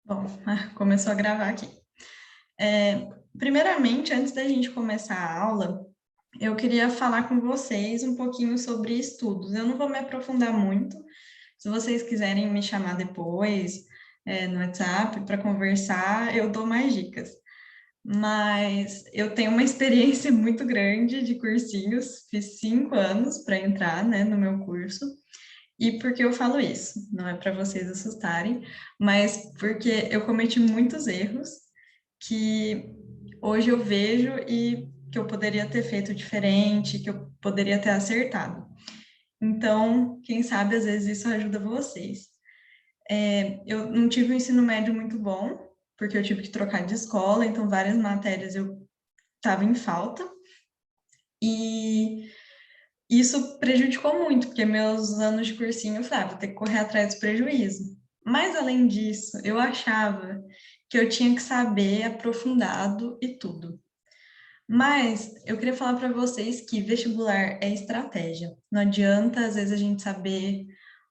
Bom, começou a gravar aqui. Primeiramente, antes da gente começar a aula, eu queria falar com vocês um pouquinho sobre estudos. Eu não vou me aprofundar muito. Se vocês quiserem me chamar depois, no WhatsApp, para conversar, eu dou mais dicas. Mas eu tenho uma experiência muito grande de cursinhos, fiz 5 anos para entrar, né, no meu curso. E por que eu falo isso? Não é para vocês assustarem, mas porque eu cometi muitos erros que hoje eu vejo e que eu poderia ter feito diferente, que eu poderia ter acertado. Então, quem sabe às vezes isso ajuda vocês. Eu não tive um ensino médio muito bom, porque eu tive que trocar de escola, então várias matérias eu estava em falta. E isso prejudicou muito, porque meus anos de cursinho eu falava, vou ter que correr atrás do prejuízo. Mas, além disso, eu achava que eu tinha que saber aprofundado e tudo. Mas eu queria falar para vocês que vestibular é estratégia. Não adianta, às vezes, a gente saber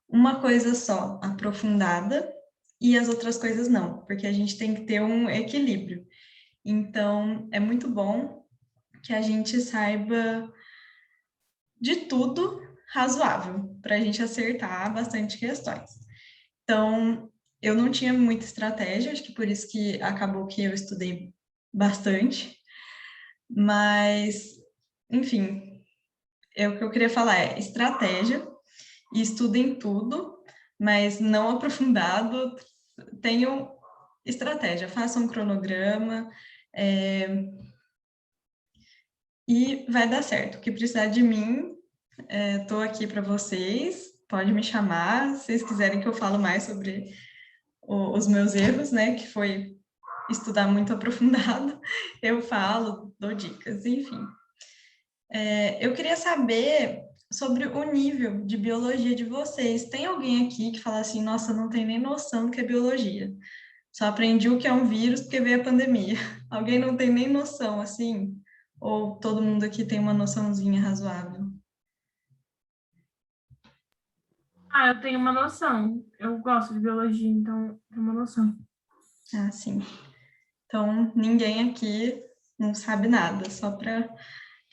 uma coisa só aprofundada e as outras coisas não, porque a gente tem que ter um equilíbrio. Então, é muito bom que a gente saiba de tudo razoável, para a gente acertar bastante questões. Então, eu não tinha muita estratégia, acho que por isso que acabou que eu estudei bastante, mas, enfim, o que eu queria falar é estratégia, e estudem tudo, mas não aprofundado, tenham estratégia, façam um cronograma, e vai dar certo. O que precisar de mim, estou aqui para vocês, pode me chamar, se vocês quiserem que eu falo mais sobre os meus erros, né, que foi estudar muito aprofundado, eu falo, dou dicas, enfim. Eu queria saber sobre o nível de biologia de vocês. Tem alguém aqui que fala assim, nossa, não tem nem noção do que é biologia. Só aprendi o que é um vírus porque veio a pandemia. Alguém não tem nem noção, assim? Ou todo mundo aqui tem uma noçãozinha razoável? Ah, eu tenho uma noção. Eu gosto de biologia, então tenho uma noção. Ah, sim. Então, ninguém aqui não sabe nada, só para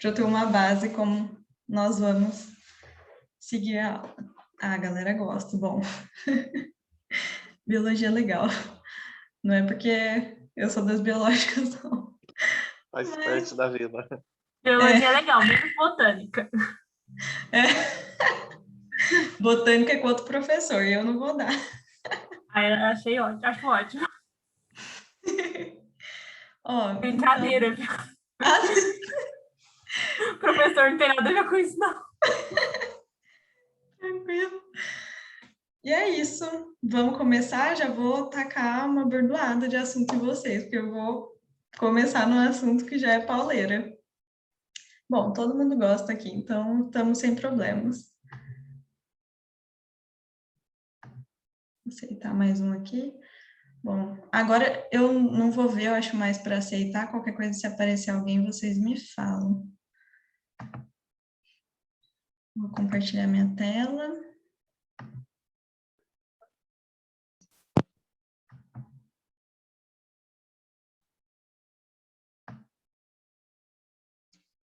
eu ter uma base como nós vamos seguir a aula. Ah, a galera gosta, bom. Biologia é legal. Não é porque eu sou das biológicas, não. Faz parte Mas, da vida. Biologia é legal, menos botânica. é, botânica é com outro professor, e eu não vou dar. Aí eu achei ótimo, acho ótimo. Ó, então, Brincadeira, viu? ah, O professor não tem nada a ver com isso, não. tranquilo. E é isso. Vamos começar? Já vou tacar uma bordoada de assunto em vocês, porque eu vou começar num assunto que já é pauleira. Bom, todo mundo gosta aqui, então estamos sem problemas. Vou aceitar mais um aqui. Bom, agora eu não vou ver, eu acho mais para aceitar. Qualquer coisa, se aparecer alguém, vocês me falam. Vou compartilhar minha tela.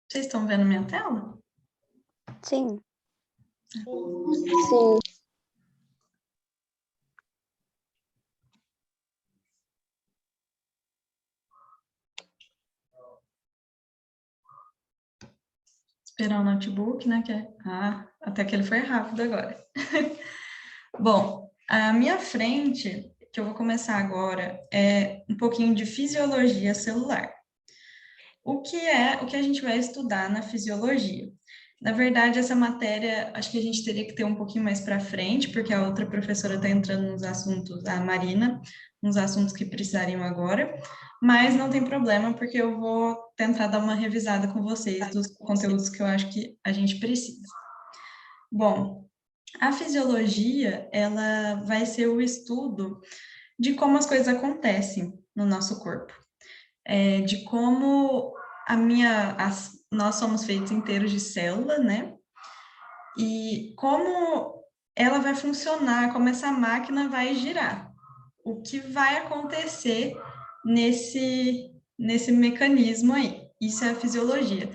Vocês estão vendo minha tela? Sim. Sim. Esperar o notebook, né? Até que ele foi rápido agora. Bom, a minha frente, que eu vou começar agora, é um pouquinho de fisiologia celular. O que a gente vai estudar na fisiologia? Na verdade, essa matéria, acho que a gente teria que ter um pouquinho mais para frente, porque a outra professora está entrando nos assuntos, a Marina, nos assuntos que precisariam agora, mas não tem problema, porque eu vou tentar dar uma revisada com vocês dos conteúdos que eu acho que a gente precisa. Bom, a fisiologia, ela vai ser o estudo de como as coisas acontecem no nosso corpo, de como nós somos feitos inteiros de célula, né? E como ela vai funcionar, como essa máquina vai girar. o que vai acontecer nesse mecanismo aí. Isso é a fisiologia.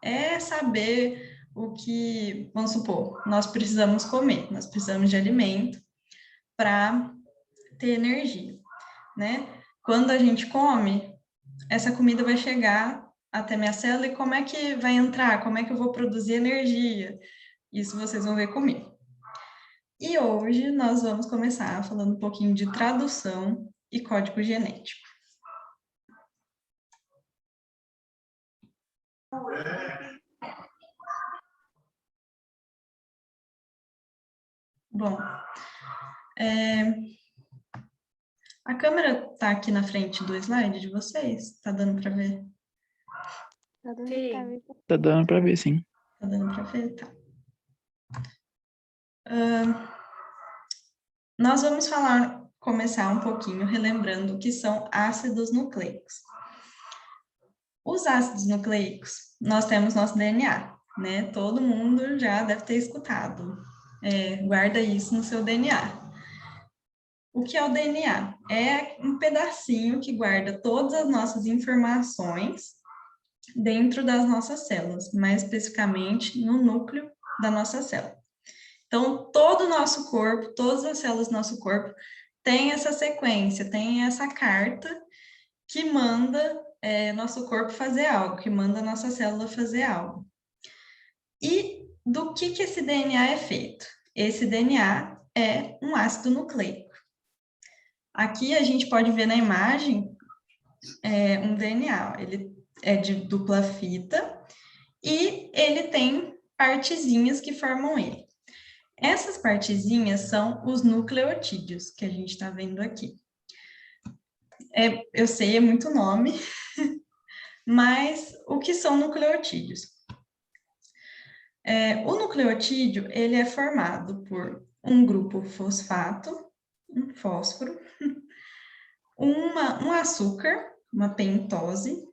É saber o que, vamos supor, nós precisamos comer, nós precisamos de alimento para ter energia, né? Quando a gente come, essa comida vai chegar até minha célula e como é que vai entrar? Como é que eu vou produzir energia? Isso vocês vão ver comigo. E hoje nós vamos começar falando um pouquinho de tradução e código genético. Bom, a câmera está aqui na frente do slide de vocês? Está dando para ver? Tá dando pra ver, sim. Está dando para ver? Tá. Nós vamos começar um pouquinho relembrando o que são ácidos nucleicos. Os ácidos nucleicos, nós temos nosso DNA, né? Todo mundo já deve ter escutado. Guarda isso no seu DNA. O que é o DNA? É um pedacinho que guarda todas as nossas informações dentro das nossas células, mais especificamente no núcleo da nossa célula. Então, todo o nosso corpo, todas as células do nosso corpo têm essa sequência, tem essa carta que manda nosso corpo fazer algo, que manda a nossa célula fazer algo. E do que esse DNA é feito? Esse DNA é um ácido nucleico. Aqui a gente pode ver na imagem um DNA, ele é de dupla fita e ele tem partezinhas que formam ele. Essas partezinhas são os nucleotídeos, que a gente está vendo aqui. Eu sei, é muito nome, mas o que são nucleotídeos? O nucleotídeo, ele é formado por um grupo fosfato, um fósforo, um açúcar, uma pentose.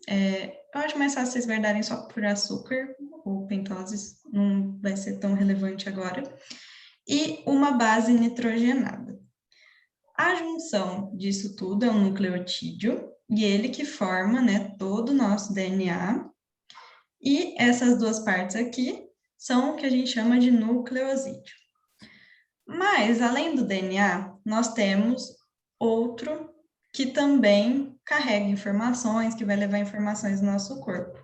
Eu acho mais fácil vocês guardarem só por açúcar, ou pentose não vai ser tão relevante agora. E uma base nitrogenada. A junção disso tudo é um nucleotídeo, e ele que forma, né, todo o nosso DNA. E essas duas partes aqui são o que a gente chama de nucleosídeo. Mas, além do DNA, nós temos outro que também carrega informações, que vai levar informações no nosso corpo,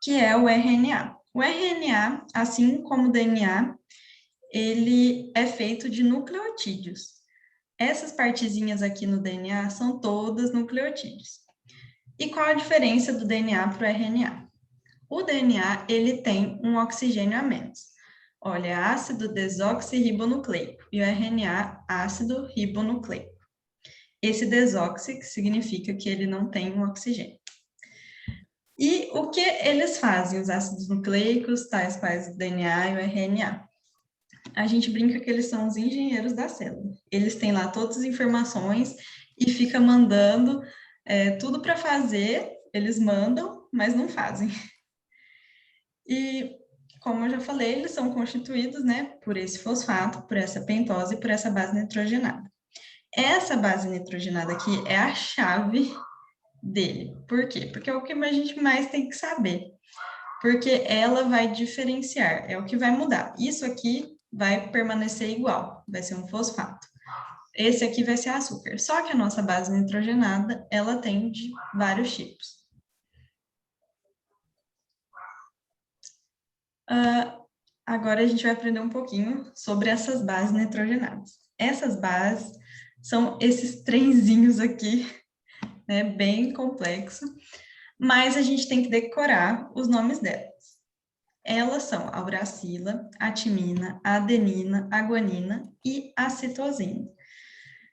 que é o RNA. O RNA, assim como o DNA, ele é feito de nucleotídeos. Essas partezinhas aqui no DNA são todas nucleotídeos. E qual a diferença do DNA para o RNA? O DNA, ele tem um oxigênio a menos. Olha, ácido desoxirribonucleico e o RNA, ácido ribonucleico. Esse desoxi significa que ele não tem um oxigênio. E o que eles fazem, os ácidos nucleicos, tais quais o DNA e o RNA? A gente brinca que eles são os engenheiros da célula. Eles têm lá todas as informações e fica mandando tudo para fazer, eles mandam, mas não fazem. E, como eu já falei, eles são constituídos, né, por esse fosfato, por essa pentose e por essa base nitrogenada. Essa base nitrogenada aqui é a chave dele. Por quê? Porque é o que a gente mais tem que saber. Porque ela vai diferenciar, é o que vai mudar. Isso aqui vai permanecer igual, vai ser um fosfato. Esse aqui vai ser açúcar. Só que a nossa base nitrogenada, ela tem de vários tipos. Agora a gente vai aprender um pouquinho sobre essas bases nitrogenadas. Essas bases são esses trenzinhos aqui, né, bem complexo, mas a gente tem que decorar os nomes delas. Elas são a uracila, a timina, a adenina, a guanina e a citosina.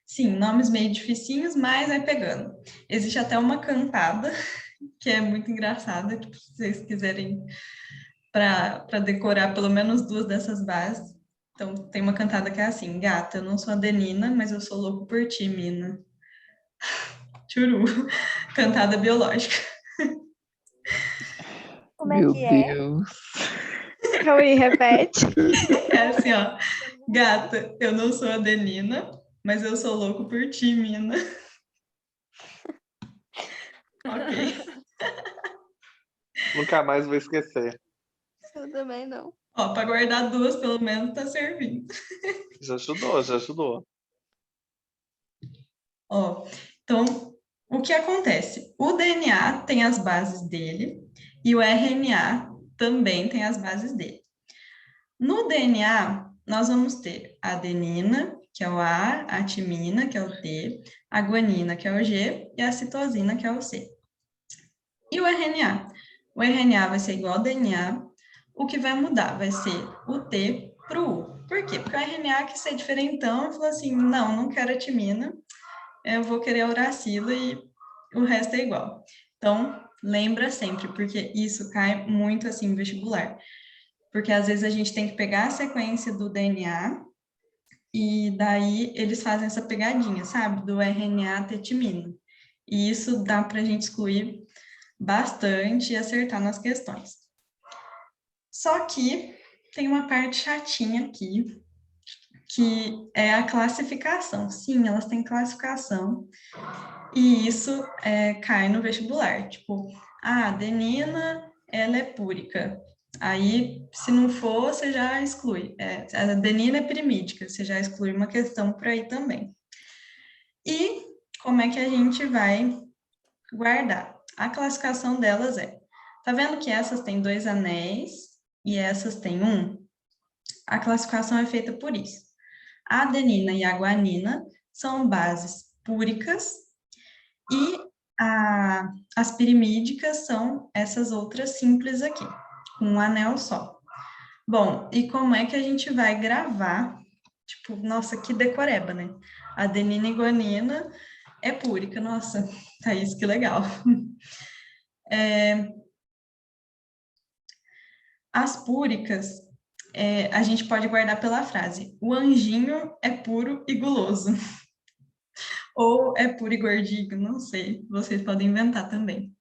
Sim, nomes meio dificinhos, mas vai pegando. Existe até uma cantada, que é muito engraçada, que se vocês quiserem para decorar pelo menos duas dessas bases. Então, tem uma cantada que é assim: gata, eu não sou adenina, mas eu sou louco por ti, mina. Tchuru. Cantada biológica. Como é Meu que é? Deus. Calma aí, repete. É assim, ó. Gata, eu não sou adenina, mas eu sou louco por timina. Ok. Nunca mais vou esquecer. Eu também não. Ó, para guardar duas, pelo menos, tá servindo. Já ajudou, já ajudou. Ó, então, o que acontece? O DNA tem as bases dele e o RNA também tem as bases dele. No DNA, nós vamos ter a adenina, que é o A, a timina, que é o T, a guanina, que é o G, e a citosina, que é o C. E o RNA? O RNA vai ser igual ao DNA, o que vai mudar vai ser o T para o U. Por quê? Porque o RNA quis ser diferentão e falou assim, não quero a timina, eu vou querer a uracila e o resto é igual. Então, lembra sempre, porque isso cai muito assim em vestibular. Porque às vezes a gente tem que pegar a sequência do DNA e daí eles fazem essa pegadinha, sabe? Do RNA ter timina. E isso dá para a gente excluir bastante e acertar nas questões. Só que tem uma parte chatinha aqui, que é a classificação. Sim, elas têm classificação, e isso cai no vestibular. Tipo, a adenina, ela é púrica. Aí, se não for, você já exclui. A adenina é pirimídica, você já exclui uma questão por aí também. E como é que a gente vai guardar? A classificação delas tá vendo que essas têm 2 anéis e essas têm 1? A classificação é feita por isso. A adenina e a guanina são bases púricas e as pirimídicas são essas outras simples aqui, com um anel só. Bom, e como é que a gente vai gravar? Tipo, nossa, que decoreba, né? Adenina e guanina é púrica, nossa, Thaís, que legal. As púricas, a gente pode guardar pela frase: o anjinho é puro e guloso. Ou é puro e gordinho, não sei, vocês podem inventar também.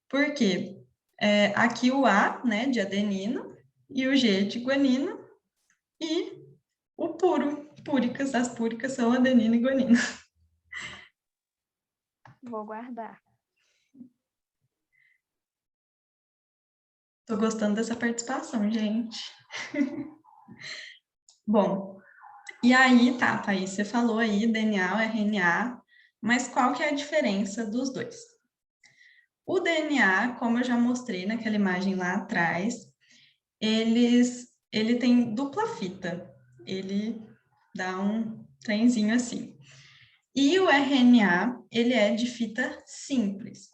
Por quê? Aqui o A, né, de adenina, e o G de guanina, e o puro, púricas, as púricas são adenina e guanina. Vou guardar. Tô gostando dessa participação, gente. Bom, e aí, tá, Thaís, você falou aí DNA, RNA, mas qual que é a diferença dos dois? O DNA, como eu já mostrei naquela imagem lá atrás, ele tem dupla fita, ele dá um trenzinho assim. E o RNA, ele é de fita simples.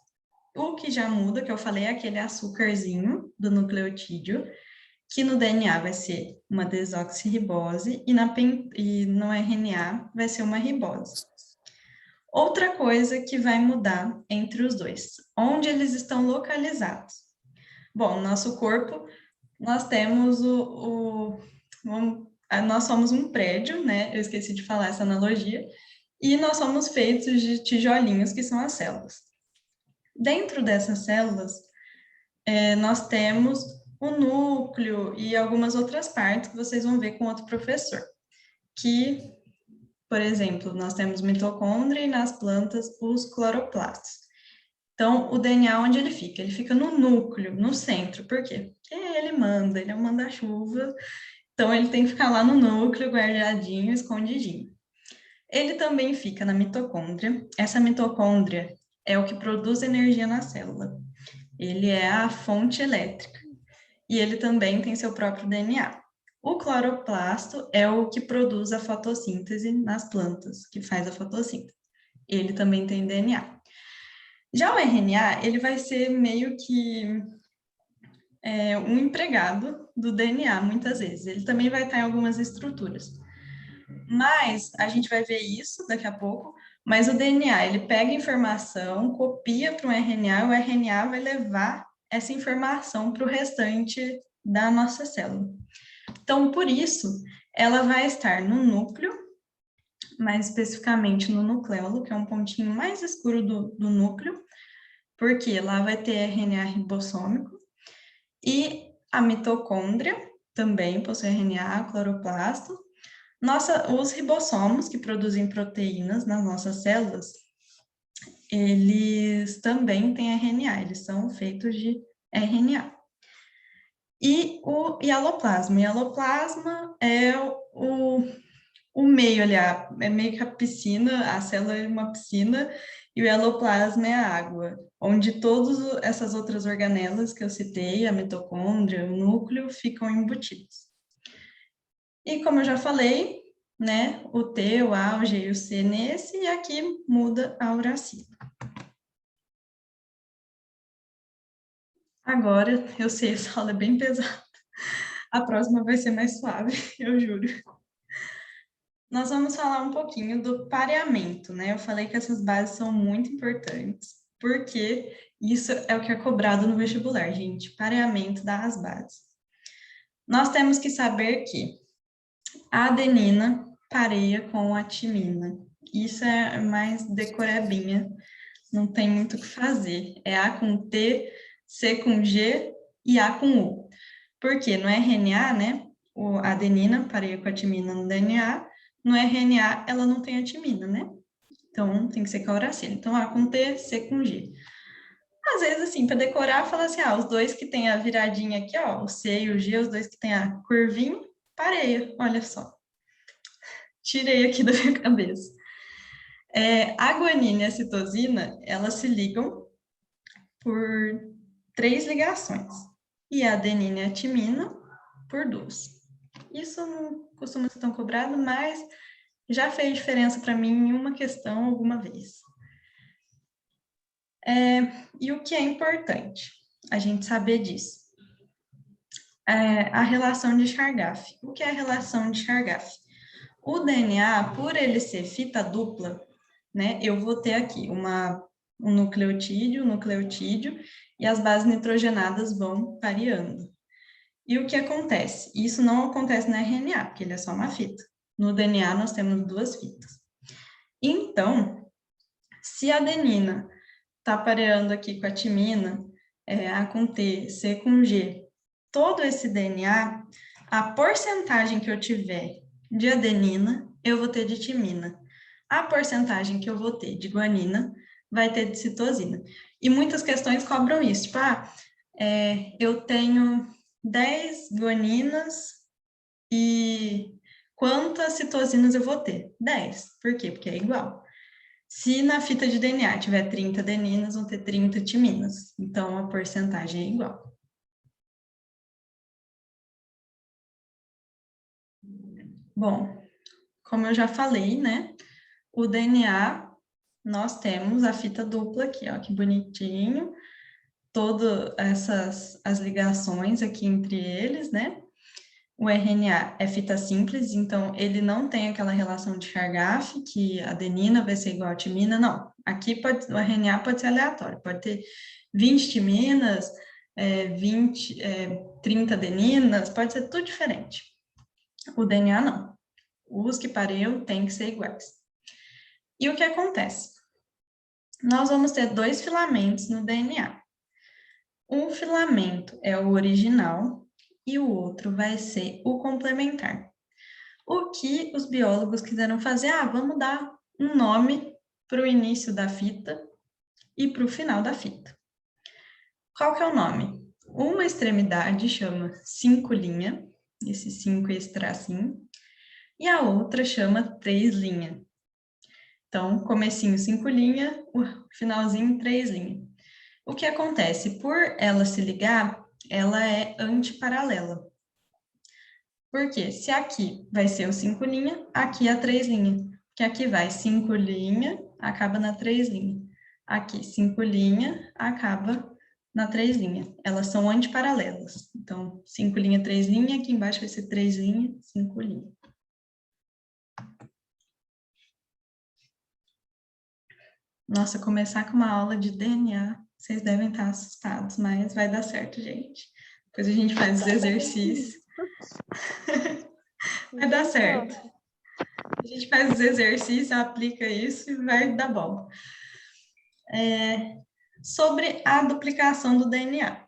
O que já muda, que eu falei, é aquele açúcarzinho do nucleotídeo, que no DNA vai ser uma desoxirribose e no RNA vai ser uma ribose. Outra coisa que vai mudar entre os dois, onde eles estão localizados. Bom, no nosso corpo, nós temos nós somos um prédio, né? Eu esqueci de falar essa analogia, e nós somos feitos de tijolinhos, que são as células. Dentro dessas células, nós temos o núcleo e algumas outras partes que vocês vão ver com outro professor. Que, por exemplo, nós temos mitocôndria e nas plantas os cloroplastos. Então, o DNA, onde ele fica? Ele fica no núcleo, no centro. Por quê? Porque ele é um manda-chuva, então ele tem que ficar lá no núcleo, guardadinho, escondidinho. Ele também fica na mitocôndria. Essa mitocôndria é o que produz energia na célula. Ele é a fonte elétrica. E ele também tem seu próprio DNA. O cloroplasto é o que produz a fotossíntese nas plantas, que faz a fotossíntese. Ele também tem DNA. Já o RNA, ele vai ser meio que um empregado do DNA, muitas vezes. Ele também vai estar em algumas estruturas. Mas a gente vai ver isso daqui a pouco. Mas o DNA, ele pega informação, copia para um RNA, o RNA vai levar essa informação para o restante da nossa célula. Então, por isso, ela vai estar no núcleo, mais especificamente no nucleolo, que é um pontinho mais escuro do núcleo, porque lá vai ter RNA ribossômico, e a mitocôndria também possui RNA, cloroplasto, Os ribossomos que produzem proteínas nas nossas células, eles também têm RNA, eles são feitos de RNA. E o hialoplasma. O hialoplasma é o meio ali, é meio que a piscina, a célula é uma piscina, e o hialoplasma é a água, onde todas essas outras organelas que eu citei, a mitocôndria, o núcleo, ficam embutidos. E como eu já falei, né, o T, o A, o G e o C nesse, e aqui muda a uracila. Agora, eu sei, essa aula é bem pesada. A próxima vai ser mais suave, eu juro. Nós vamos falar um pouquinho do pareamento, né? Eu falei que essas bases são muito importantes, porque isso é o que é cobrado no vestibular, gente, pareamento das bases. Nós temos que saber que a adenina pareia com a timina. Isso é mais decorebinha, não tem muito o que fazer. É A com T, C com G e A com U. Porque no RNA, né, a adenina pareia com a timina no DNA, no RNA ela não tem a timina, né? Então tem que ser com a uracila. Então A com T, C com G. Às vezes, assim, para decorar, fala assim, os dois que tem a viradinha aqui, ó, o C e o G, os dois que tem a curvinha, pareia, olha só. Tirei aqui da minha cabeça. A guanina e a citosina, elas se ligam por 3 ligações. E a adenina e a timina por 2. Isso não costuma ser tão cobrado, mas já fez diferença para mim em uma questão alguma vez. E o que é importante a gente saber disso? A relação de Chargaff. O que é a relação de Chargaff? O DNA, por ele ser fita dupla, né, eu vou ter aqui um nucleotídeo, e as bases nitrogenadas vão pareando. E o que acontece? Isso não acontece no RNA, porque ele é só uma fita. No DNA, nós temos 2 fitas. Então, se a adenina está pareando aqui com a timina, A com T, C com G, todo esse DNA, a porcentagem que eu tiver de adenina, eu vou ter de timina. A porcentagem que eu vou ter de guanina vai ter de citosina. E muitas questões cobram isso, tipo, eu tenho 10 guaninas e quantas citosinas eu vou ter? 10. Por quê? Porque é igual. Se na fita de DNA tiver 30 adeninas, vão ter 30 timinas. Então, a porcentagem é igual. Bom, como eu já falei, né? O DNA, nós temos a fita dupla aqui, ó, que bonitinho. Todas as ligações aqui entre eles, né? O RNA é fita simples, então ele não tem aquela relação de Chargaff, que a adenina vai ser igual a timina, não. Aqui o RNA pode ser aleatório, pode ter 20 timinas, 30 adeninas, pode ser tudo diferente. O DNA não. Os que pareiam têm que ser iguais. E o que acontece? Nós vamos ter 2 filamentos no DNA. Um filamento é o original e o outro vai ser o complementar. O que os biólogos quiseram fazer? Vamos dar um nome para o início da fita e para o final da fita. Qual que é o nome? Uma extremidade chama 5', esse 5 é esse tracinho, e a outra chama 3'. Então, comecinho 5', o finalzinho 3'. O que acontece? Por ela se ligar, ela é antiparalela. Por quê? Se aqui vai ser o 5', aqui é a 3'. Porque aqui vai 5', acaba na 3'. Aqui, 5', acaba na 3'. Elas são antiparalelas. Então, 5', 3', aqui embaixo vai ser 3', 5'. Nossa, começar com uma aula de DNA, vocês devem estar assustados, mas vai dar certo, gente. Depois a gente faz os exercícios. Vai dar certo. A gente faz os exercícios, aplica isso e vai dar bom. Sobre a duplicação do DNA.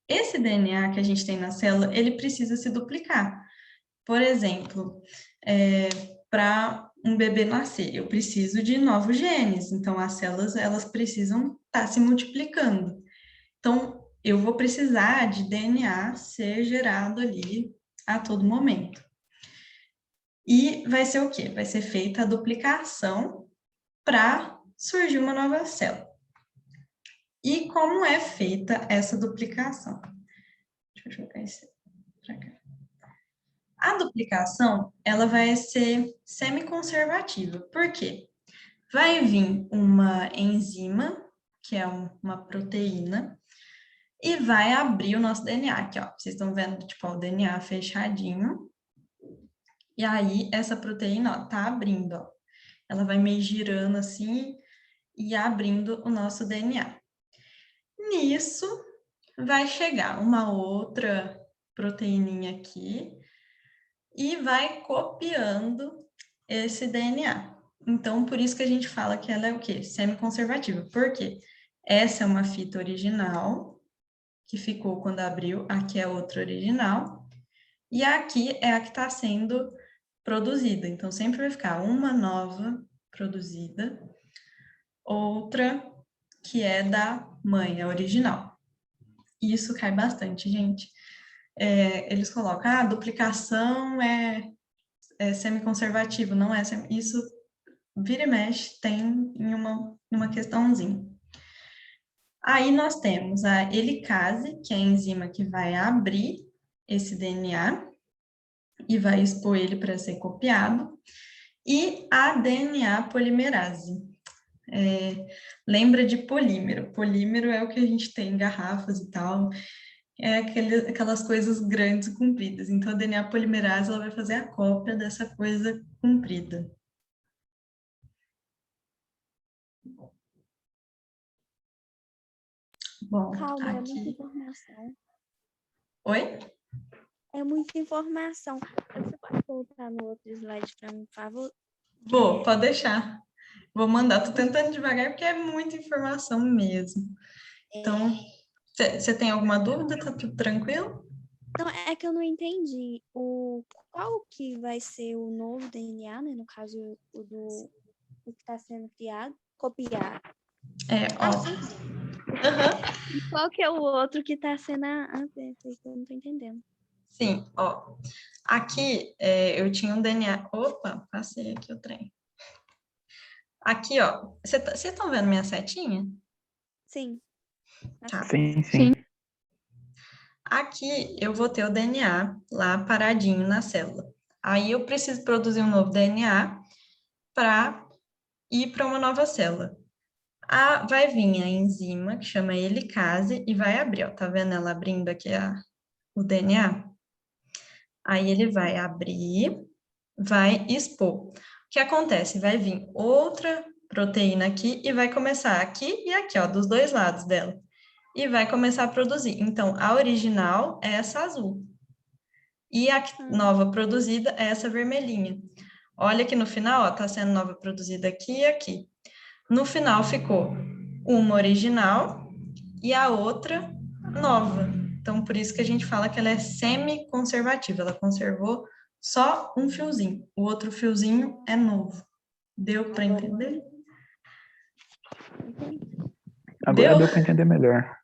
Esse DNA que a gente tem na célula, ele precisa se duplicar. Por exemplo, para um bebê nascer, eu preciso de novos genes, então as células elas precisam estar se multiplicando. Então, eu vou precisar de DNA ser gerado ali a todo momento. E vai ser o quê? Vai ser feita a duplicação para surgir uma nova célula. E como é feita essa duplicação? Deixa eu jogar isso para cá. A duplicação, ela vai ser semiconservativa. Por quê? Vai vir uma enzima, que é uma proteína, e vai abrir o nosso DNA aqui, ó. Vocês estão vendo, tipo, ó, o DNA fechadinho. E aí, essa proteína, ó, tá abrindo, ó. Ela vai meio girando assim e abrindo o nosso DNA. Nisso, vai chegar uma outra proteininha aqui e vai copiando esse DNA. Então, por isso que a gente fala que ela é o quê? Semiconservativa. Por quê? Essa é uma fita original, que ficou quando abriu, aqui é outra original, e aqui é a que está sendo produzida. Então, sempre vai ficar uma nova produzida, outra que é da mãe, a original. Isso cai bastante, gente. Eles colocam, a duplicação é semiconservativo, não é? Isso vira e mexe, tem em uma questãozinha. Aí nós temos a helicase, que é a enzima que vai abrir esse DNA e vai expor ele para ser copiado, e a DNA polimerase. Lembra de polímero? Polímero é o que a gente tem em garrafas e tal, aquelas coisas grandes e compridas. Então, a DNA polimerase ela vai fazer a cópia dessa coisa comprida. Bom, Calma, é muita aqui... informação. Oi? É muita informação. Você pode voltar no outro slide para mim, por favor? Vou, pode deixar. Vou mandar, tô tentando devagar porque é muita informação mesmo. Então, você tem alguma dúvida? Tá tudo tranquilo? Não, é que eu não entendi. Qual que vai ser o novo DNA, né? No caso, o que está sendo criado, copiar. Ó. Sim. Uhum. E qual que é o outro que está sendo eu não tô entendendo. Sim, ó. Aqui eu tinha um DNA. Opa, passei aqui o trem. Aqui, ó. Vocês estão vendo minha setinha? Sim. Tá. Sim. Aqui eu vou ter o DNA lá paradinho na célula. Aí eu preciso produzir um novo DNA para ir para uma nova célula. Vai vir a enzima, que chama helicase, e vai abrir, ó. Tá vendo ela abrindo aqui o DNA? Aí ele vai abrir, vai expor. O que acontece? Vai vir outra proteína aqui e vai começar aqui e aqui, ó, dos dois lados dela. E vai começar a produzir. Então, a original é essa azul. E a nova produzida é essa vermelhinha. Olha que no final, ó, tá sendo nova produzida aqui e aqui. No final ficou uma original e a outra nova. Então, por isso que a gente fala que ela é semi-conservativa. Ela conservou só um fiozinho. O outro fiozinho é novo. Deu para entender? Agora deu para entender melhor.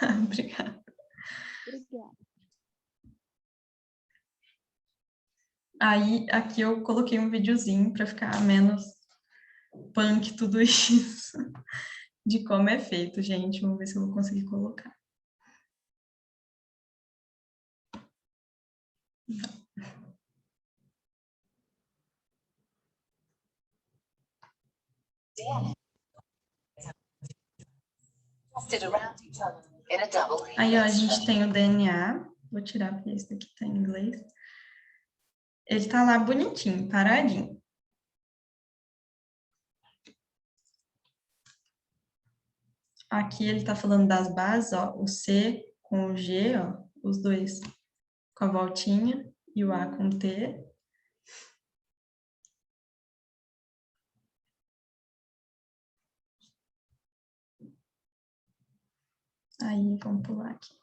Obrigada. Obrigada. Aí, aqui eu coloquei um videozinho para ficar menos punk tudo isso. De como é feito, gente. Vamos ver se eu vou conseguir colocar. Aí, ó, a gente tem o DNA. Vou tirar porque esse daqui tá em inglês. Ele tá lá bonitinho, paradinho. Aqui ele tá falando das bases, ó. O C com o G, ó. Os dois com a voltinha. E o A com o T. Aí, vamos pular aqui.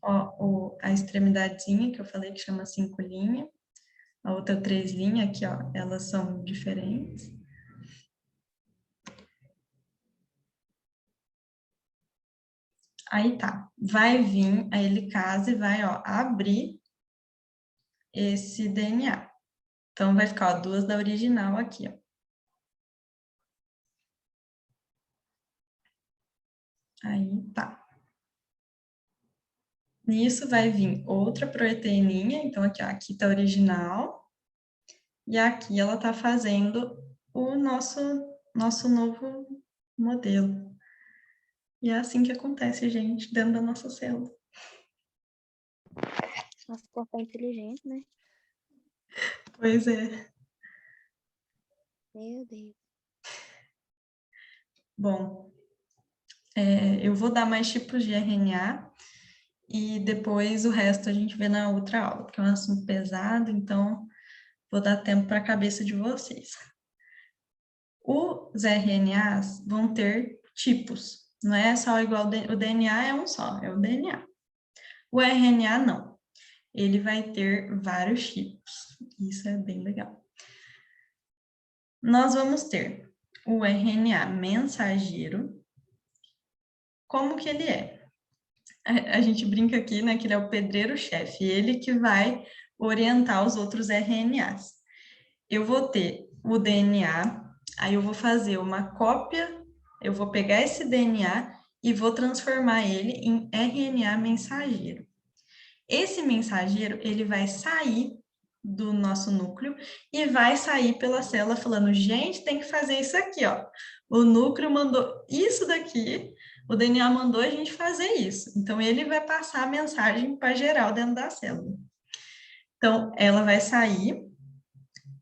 Ó, a extremidadezinha que eu falei que chama 5 linha, a outra 3 linha aqui, ó, elas são diferentes. Aí tá, vai vir a helicase e vai, ó, abrir esse DNA. Então, vai ficar, ó, 2 da original aqui, ó. Aí tá. Nisso vai vir outra proteininha, então aqui, ó, aqui tá a original, e aqui ela tá fazendo o nosso novo modelo. E é assim que acontece, gente, dentro da nossa célula. Nosso corpo é inteligente, né? Pois é. Meu Deus. Bom, eu vou dar mais tipos de RNA e depois o resto a gente vê na outra aula, porque é um assunto pesado, então vou dar tempo para a cabeça de vocês. Os RNAs vão ter tipos, não é só igual o DNA, é um só, é o DNA. O RNA não, ele vai ter vários tipos, isso é bem legal. Nós vamos ter o RNA mensageiro. Como que ele é? A gente brinca aqui, né, que ele é o pedreiro-chefe, ele que vai orientar os outros RNAs. Eu vou ter o DNA, aí eu vou fazer uma cópia, eu vou pegar esse DNA e vou transformar ele em RNA mensageiro. Esse mensageiro, ele vai sair do nosso núcleo e vai sair pela célula falando, gente, tem que fazer isso aqui, ó. O núcleo mandou isso daqui, o DNA mandou a gente fazer isso. Então, ele vai passar a mensagem para geral dentro da célula. Então, ela vai sair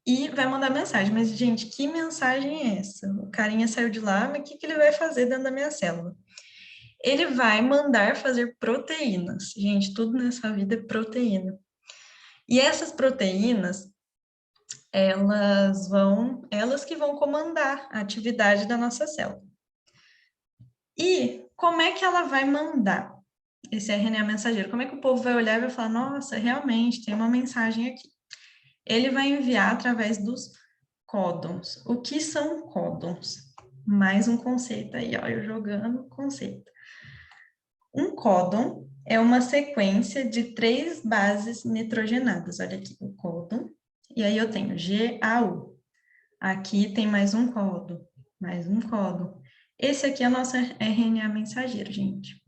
e vai mandar mensagem. Mas, gente, que mensagem é essa? O carinha saiu de lá, mas o que ele vai fazer dentro da minha célula? Ele vai mandar fazer proteínas. Gente, tudo nessa vida é proteína. E essas proteínas, elas que vão comandar a atividade da nossa célula. E como é que ela vai mandar esse RNA mensageiro? Como é que o povo vai olhar e vai falar, nossa, realmente tem uma mensagem aqui? Ele vai enviar através dos códons. O que são códons? Mais um conceito aí, ó, eu jogando conceito. Um códon é uma sequência de 3 bases nitrogenadas. Olha aqui, o códon. E aí eu tenho GAU. Aqui tem mais um códon, mais um códon. Esse aqui é o nosso RNA mensageiro, gente.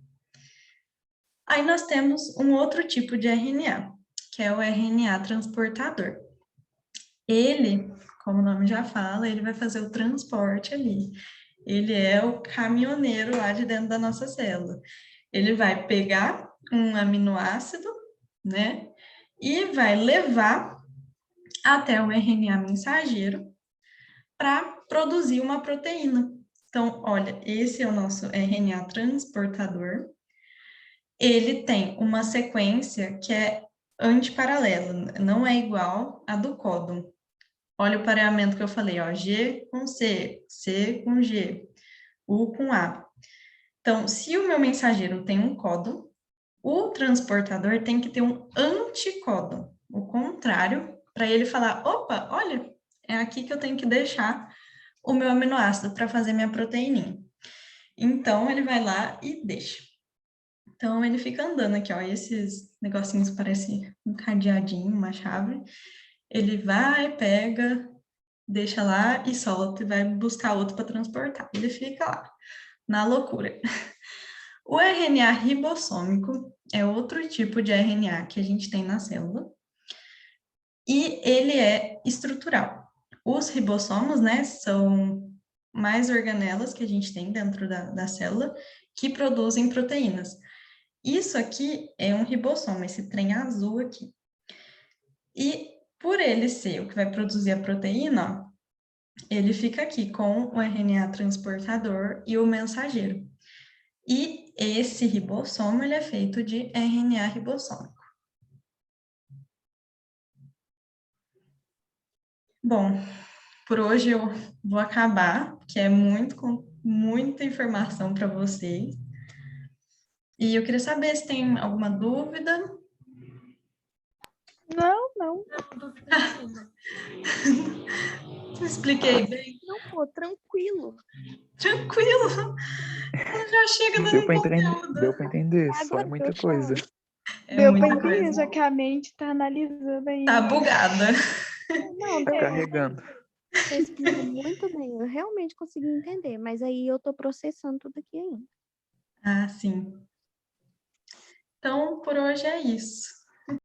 Aí nós temos um outro tipo de RNA, que é o RNA transportador. Ele, como o nome já fala, ele vai fazer o transporte ali. Ele é o caminhoneiro lá de dentro da nossa célula. Ele vai pegar um aminoácido, né, e vai levar até o RNA mensageiro para produzir uma proteína. Então, olha, esse é o nosso RNA transportador. Ele tem uma sequência que é antiparalela, não é igual à do códon. Olha o pareamento que eu falei, ó, G com C, C com G, U com A. Então, se o meu mensageiro tem um códon, o transportador tem que ter um anticódon, o contrário, para ele falar, opa, olha, é aqui que eu tenho que deixar o meu aminoácido para fazer minha proteíninha. Então, ele vai lá e deixa. Então, ele fica andando aqui, ó, esses negocinhos parecem um cadeadinho, uma chave. Ele vai, pega, deixa lá e solta e vai buscar outro para transportar. Ele fica lá, na loucura. O RNA ribossômico é outro tipo de RNA que a gente tem na célula e ele é estrutural. Os ribossomos, né, são mais organelas que a gente tem dentro da célula que produzem proteínas. Isso aqui é um ribossomo, esse trem azul aqui. E por ele ser o que vai produzir a proteína, ó, ele fica aqui com o RNA transportador e o mensageiro. E esse ribossomo, ele é feito de RNA ribossômico. Bom, por hoje eu vou acabar, que é muita informação para vocês. E eu queria saber se tem alguma dúvida. Não. Não, dúvida nenhuma. Expliquei bem. Não, pô, tranquilo. Tranquilo. Já chega dando conteúdo. Deu pra entender, só é Agora que muita eu coisa. chamo. É Deu pra muita entender, coisa. já que a mente tá analisando aí. Tá bugada. Não, deu. Carregando. Você explicou muito bem. Eu realmente consegui entender, mas aí eu tô processando tudo aqui ainda. Ah, sim. Então, por hoje é isso.